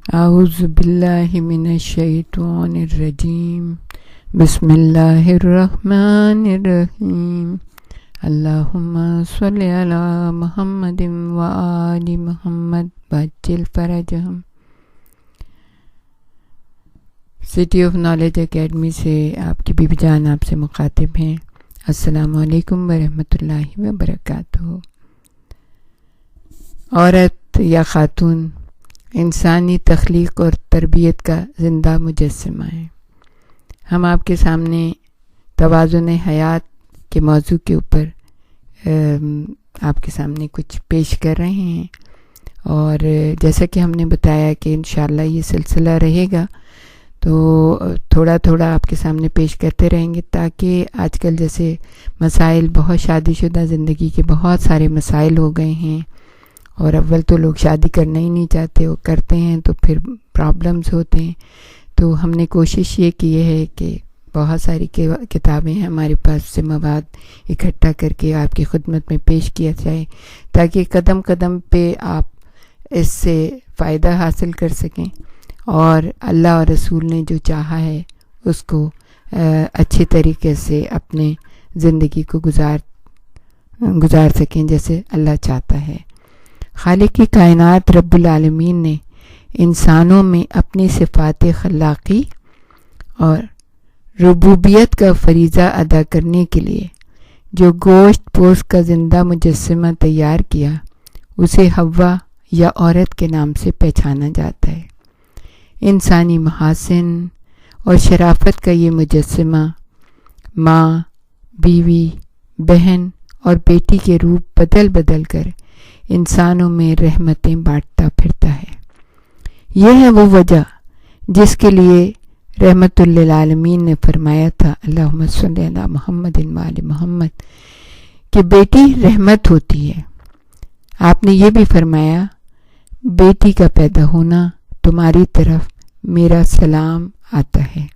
اعوذ باللہ من الشیطان الرجیم بسم اللہ الرحمن الرحیم اللہم صلی علی محمد و آل محمد وعجل فرجہم۔ سٹی آف نالج اکیڈمی سے آپ کی بیوی جان آپ سے مخاطب ہیں۔ السلام علیکم ورحمۃ اللہ وبرکاتہ۔ عورت یا خاتون انسانی تخلیق اور تربیت کا زندہ مجسمہ ہے۔ ہم آپ کے سامنے توازن حیات کے موضوع کے اوپر آپ کے سامنے کچھ پیش کر رہے ہیں، اور جیسا کہ ہم نے بتایا کہ انشاءاللہ یہ سلسلہ رہے گا، تو تھوڑا تھوڑا آپ کے سامنے پیش کرتے رہیں گے، تاکہ آج کل جیسے مسائل، بہت شادی شدہ زندگی کے بہت سارے مسائل ہو گئے ہیں، اور اول تو لوگ شادی کرنا ہی نہیں چاہتے، وہ کرتے ہیں تو پھر پرابلمز ہوتے ہیں۔ تو ہم نے کوشش یہ کی ہے کہ بہت ساری کتابیں ہیں ہمارے پاس، سے مواد اکٹھا کر کے آپ کی خدمت میں پیش کیا جائے، تاکہ قدم قدم پہ آپ اس سے فائدہ حاصل کر سکیں، اور اللہ اور رسول نے جو چاہا ہے اس کو اچھے طریقے سے اپنے زندگی کو گزار سکیں جیسے اللہ چاہتا ہے۔ خالق کائنات رب العالمین نے انسانوں میں اپنی صفات خلاقی اور ربوبیت کا فریضہ ادا کرنے کے لیے جو گوشت پوست کا زندہ مجسمہ تیار کیا، اسے حوا یا عورت کے نام سے پہچانا جاتا ہے۔ انسانی محاسن اور شرافت کا یہ مجسمہ ماں، بیوی، بہن اور بیٹی کے روپ بدل بدل کر انسانوں میں رحمتیں بانٹتا پھرتا ہے۔ یہ ہے وہ وجہ جس کے لیے رحمت للعالمین نے فرمایا تھا اللہم صلی علی محمد و آل محمد کہ بیٹی رحمت ہوتی ہے۔ آپ نے یہ بھی فرمایا بیٹی کا پیدا ہونا تمہاری طرف میرا سلام آتا ہے۔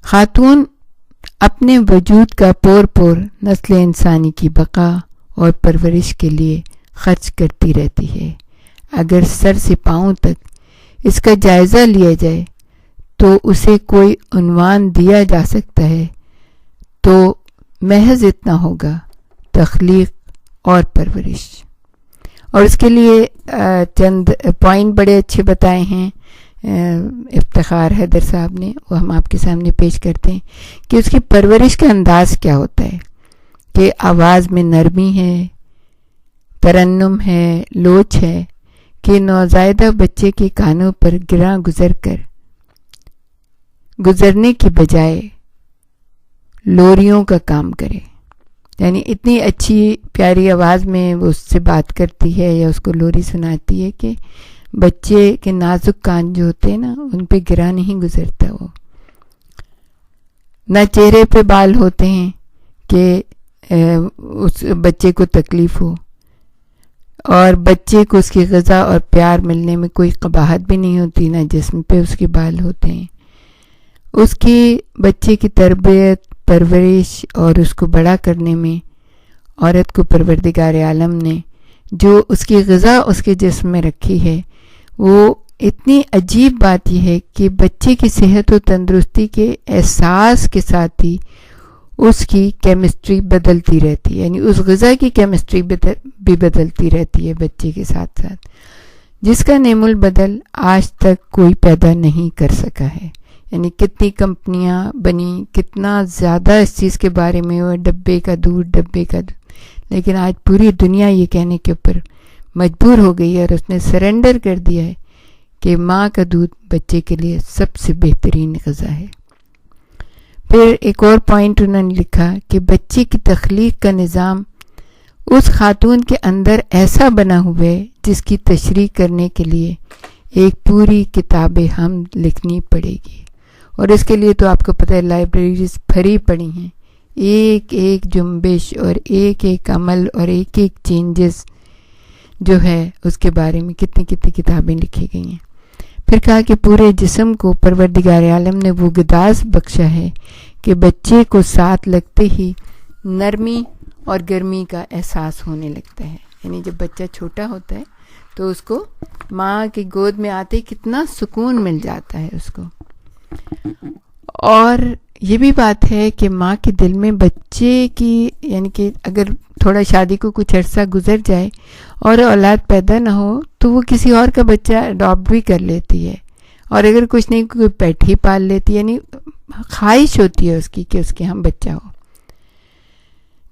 خاتون اپنے وجود کا پور پور نسل انسانی کی بقا اور پرورش کے لیے خرچ کرتی رہتی ہے۔ اگر سر سے پاؤں تک اس کا جائزہ لیا جائے تو اسے کوئی عنوان دیا جا سکتا ہے تو محض اتنا ہوگا: تخلیق اور پرورش۔ اور اس کے لیے چند پوائنٹ بڑے اچھے بتائے ہیں افتخار حیدر صاحب نے، وہ ہم آپ کے سامنے پیش کرتے ہیں کہ اس کی پرورش کا انداز کیا ہوتا ہے، کہ آواز میں نرمی ہے، ترنم ہے، لوچ ہے، کہ نوزائیدہ بچے کے کانوں پر گراں گزرنے کی بجائے لوریوں کا کام کرے۔ یعنی اتنی اچھی پیاری آواز میں وہ اس سے بات کرتی ہے یا اس کو لوری سناتی ہے کہ بچے کے نازک کان جو ہوتے ہیں نا، ان پہ گراں نہیں گزرتا وہ۔ نہ چہرے پہ بال ہوتے ہیں کہ اس بچے کو تکلیف ہو، اور بچے کو اس کی غذا اور پیار ملنے میں کوئی قباحت بھی نہیں ہوتی، نہ جسم پہ اس کے بال ہوتے ہیں۔ اس کی بچے کی تربیت، پرورش اور اس کو بڑا کرنے میں عورت کو پروردگار عالم نے جو اس کی غذا اس کے جسم میں رکھی ہے، وہ اتنی عجیب بات یہ ہے کہ بچے کی صحت و تندرستی کے احساس کے ساتھ ہی اس کی کیمسٹری بدلتی رہتی ہے، یعنی اس غذا کی کیمسٹری بھی بدلتی رہتی ہے بچے کے ساتھ ساتھ، جس کا نعم البدل آج تک کوئی پیدا نہیں کر سکا ہے۔ یعنی کتنی کمپنیاں بنی، کتنا زیادہ اس چیز کے بارے میں ہوا، ڈبے کا دودھ، لیکن آج پوری دنیا یہ کہنے کے اوپر مجبور ہو گئی ہے اور اس نے سرنڈر کر دیا ہے کہ ماں کا دودھ بچے کے لیے سب سے بہترین غذا ہے۔ پھر ایک اور پوائنٹ انہوں نے لکھا کہ بچے کی تخلیق کا نظام اس خاتون کے اندر ایسا بنا ہوا ہے جس کی تشریح کرنے کے لیے ایک پوری کتاب حمد لکھنی پڑے گی، اور اس کے لیے تو آپ کو پتہ ہے لائبریریز بھری پڑی ہیں، ایک ایک جنبش اور ایک ایک عمل اور ایک ایک چینجز جو ہے اس کے بارے میں کتنی کتنی کتابیں لکھی گئی ہیں۔ پھر کہا کہ پورے جسم کو پروردگار عالم نے وہ غذاز بخشا ہے کہ بچے کو ساتھ لگتے ہی نرمی اور گرمی کا احساس ہونے لگتا ہے۔ یعنی جب بچہ چھوٹا ہوتا ہے تو اس کو ماں کی گود میں آتے کتنا سکون مل جاتا ہے اس کو. اور یہ بھی بات ہے کہ ماں کے دل میں بچے کی یعنی کہ اگر تھوڑا شادی کو کچھ عرصہ گزر جائے اور اولاد پیدا نہ ہو تو وہ کسی اور کا بچہ اڈاپٹ بھی کر لیتی ہے, اور اگر کچھ نہیں کوئی پیٹ ہی پال لیتی ہے, یعنی خواہش ہوتی ہے اس کی کہ اس کے ہم بچہ ہو.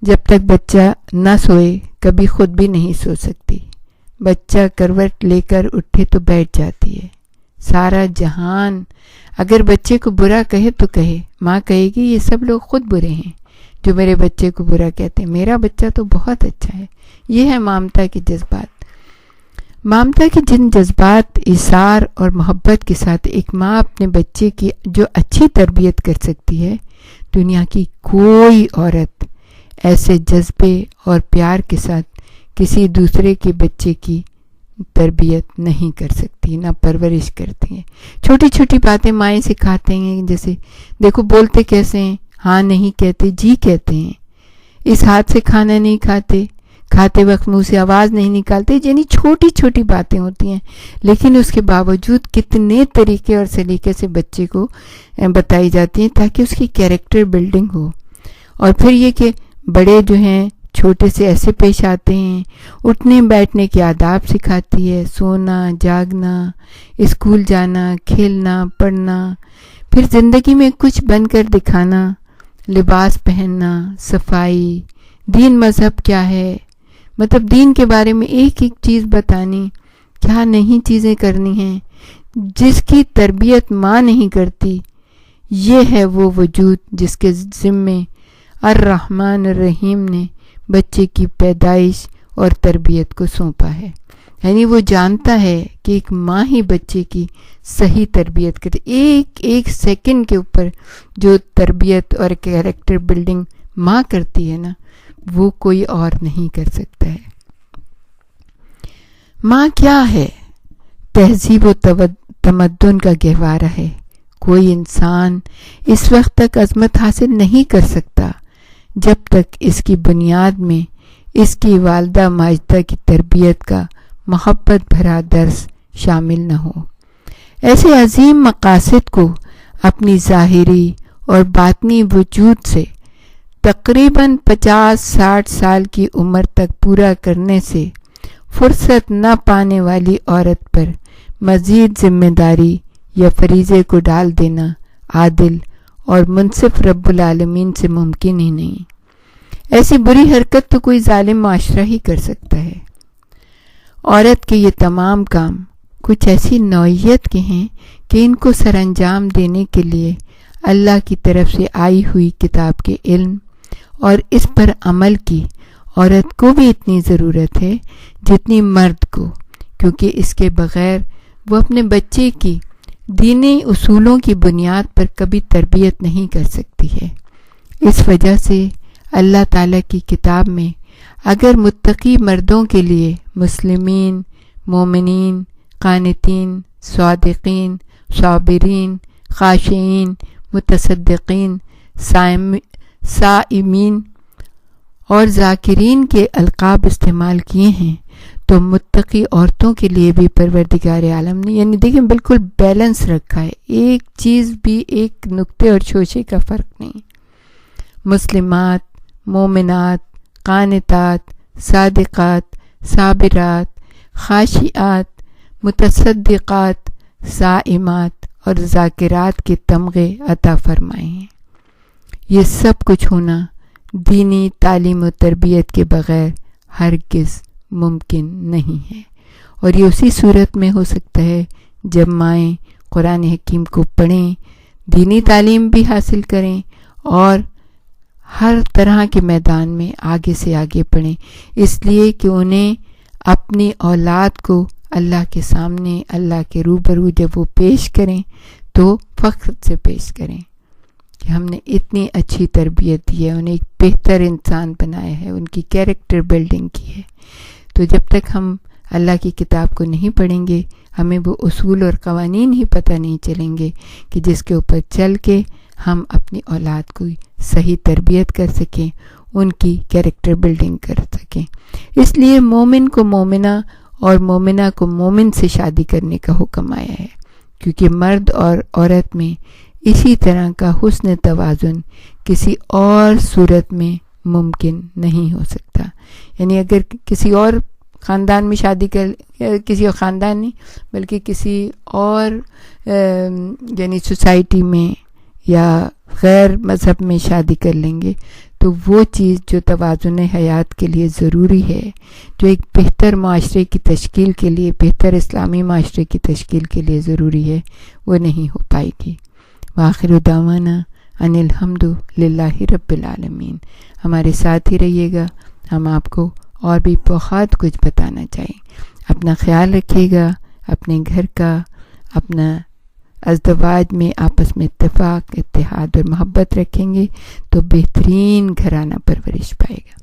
جب تک بچہ نہ سوئے کبھی خود بھی نہیں سو سکتی. بچہ کروٹ لے کر اٹھے تو بیٹھ جاتی ہے. سارا جہان اگر بچے کو برا کہے تو کہے, ماں کہے گی یہ سب لوگ خود برے ہیں جو میرے بچے کو برا کہتے ہیں, میرا بچہ تو بہت اچھا ہے. یہ ہے ممتا کے جذبات. ممتا کے جن جذبات ایثار اور محبت کے ساتھ ایک ماں اپنے بچے کی جو اچھی تربیت کر سکتی ہے, دنیا کی کوئی عورت ایسے جذبے اور پیار کے ساتھ کسی دوسرے کے بچے کی تربیت نہیں کر سکتی, نہ پرورش کرتی ہیں. چھوٹی چھوٹی باتیں مائیں سکھاتے ہیں, جیسے دیکھو بولتے کیسے ہیں, ہاں نہیں کہتے جی کہتے ہیں, اس ہاتھ سے کھانا نہیں کھاتے, کھاتے وقت منہ سے آواز نہیں نکالتے. یعنی چھوٹی چھوٹی باتیں ہوتی ہیں, لیکن اس کے باوجود کتنے طریقے اور سلیقے سے بچے کو بتائی جاتی ہیں تاکہ اس کی کیریکٹر بلڈنگ ہو. اور پھر یہ کہ بڑے جو ہیں چھوٹے سے ایسے پیش آتے ہیں, اٹھنے بیٹھنے کے آداب سکھاتی ہے, سونا جاگنا, اسکول جانا, کھیلنا پڑھنا, پھر زندگی میں کچھ بن کر دکھانا, لباس پہننا, صفائی, دین مذہب کیا ہے, مطلب دین کے بارے میں ایک ایک چیز بتانی, کیا نہیں چیزیں کرنی ہیں. جس کی تربیت ماں نہیں کرتی, یہ ہے وہ وجود جس کے ذمے الرحمن الرحیم نے بچے کی پیدائش اور تربیت کو سونپا ہے. یعنی وہ جانتا ہے کہ ایک ماں ہی بچے کی صحیح تربیت کرے. ایک ایک سیکنڈ کے اوپر جو تربیت اور کیریکٹر بلڈنگ ماں کرتی ہے نا, وہ کوئی اور نہیں کر سکتا ہے. ماں کیا ہے؟ تہذیب و تمدن کا گہوارہ ہے. کوئی انسان اس وقت تک عظمت حاصل نہیں کر سکتا جب تک اس کی بنیاد میں اس کی والدہ ماجدہ کی تربیت کا محبت بھرا درس شامل نہ ہو. ایسے عظیم مقاصد کو اپنی ظاہری اور باطنی وجود سے تقریباً 50-60 سال کی عمر تک پورا کرنے سے فرصت نہ پانے والی عورت پر مزید ذمہ داری یا فریضے کو ڈال دینا عادل اور منصف رب العالمین سے ممکن ہی نہیں. ایسی بری حرکت تو کوئی ظالم معاشرہ ہی کر سکتا ہے. عورت کے یہ تمام کام کچھ ایسی نوعیت کے ہیں کہ ان کو سر انجام دینے کے لیے اللہ کی طرف سے آئی ہوئی کتاب کے علم اور اس پر عمل کی عورت کو بھی اتنی ضرورت ہے جتنی مرد کو, کیونکہ اس کے بغیر وہ اپنے بچے کی دینی اصولوں کی بنیاد پر کبھی تربیت نہیں کر سکتی ہے. اس وجہ سے اللہ تعالیٰ کی کتاب میں اگر متقی مردوں کے لیے مسلمین, مومنین, قانتین, صادقین, صابرین, خاشعین, متصدقین, صائمین اور ذاکرین کے القاب استعمال کیے ہیں, تو متقی عورتوں کے لیے بھی پروردگار عالم نے یعنی دیکھیں بالکل بیلنس رکھا ہے. ایک چیز بھی ایک نقطے اور شوشے کا فرق نہیں. مسلمات, مومنات, قانتات, صادقات, صابرات, خاشعات, متصدقات, صائمات اور ذاکرات کے تمغے عطا فرمائے ہیں. یہ سب کچھ ہونا دینی تعلیم و تربیت کے بغیر ہرگز ممکن نہیں ہے, اور یہ اسی صورت میں ہو سکتا ہے جب مائیں قرآن حکیم کو پڑھیں, دینی تعلیم بھی حاصل کریں اور ہر طرح کے میدان میں آگے سے آگے پڑھیں, اس لیے کہ انہیں اپنی اولاد کو اللہ کے سامنے اللہ کے روبرو جب وہ پیش کریں تو فخر سے پیش کریں کہ ہم نے اتنی اچھی تربیت دی ہے, انہیں ایک بہتر انسان بنایا ہے, ان کی کیریکٹر بلڈنگ کی ہے. تو جب تک ہم اللہ کی کتاب کو نہیں پڑھیں گے ہمیں وہ اصول اور قوانین ہی پتہ نہیں چلیں گے کہ جس کے اوپر چل کے ہم اپنی اولاد کو صحیح تربیت کر سکیں, ان کی کیریکٹر بلڈنگ کر سکیں. اس لیے مومن کو مومنہ اور مومنہ کو مومن سے شادی کرنے کا حکم آیا ہے، کیونکہ مرد اور عورت میں اسی طرح کا حسن توازن کسی اور صورت میں ممکن نہیں ہو سکتا. یعنی اگر کسی اور خاندان میں شادی کسی اور خاندان نہیں بلکہ کسی اور یعنی سوسائٹی میں یا غیر مذہب میں شادی کر لیں گے تو وہ چیز جو توازن حیات کے لیے ضروری ہے، جو ایک بہتر معاشرے کی تشکیل کے لیے، بہتر اسلامی معاشرے کی تشکیل کے لیے ضروری ہے، وہ نہیں ہو پائے گی. وآخر دعوانا ان الحمد للہ رب العالمین. ہمارے ساتھ ہی رہیے گا، ہم آپ کو اور بھی بہت کچھ بتانا چاہیں. اپنا خیال رکھیے گا، اپنے گھر کا، اپنا ازدواج میں آپس میں اتفاق، اتحاد اور محبت رکھیں گے تو بہترین گھرانہ پرورش پائے گا.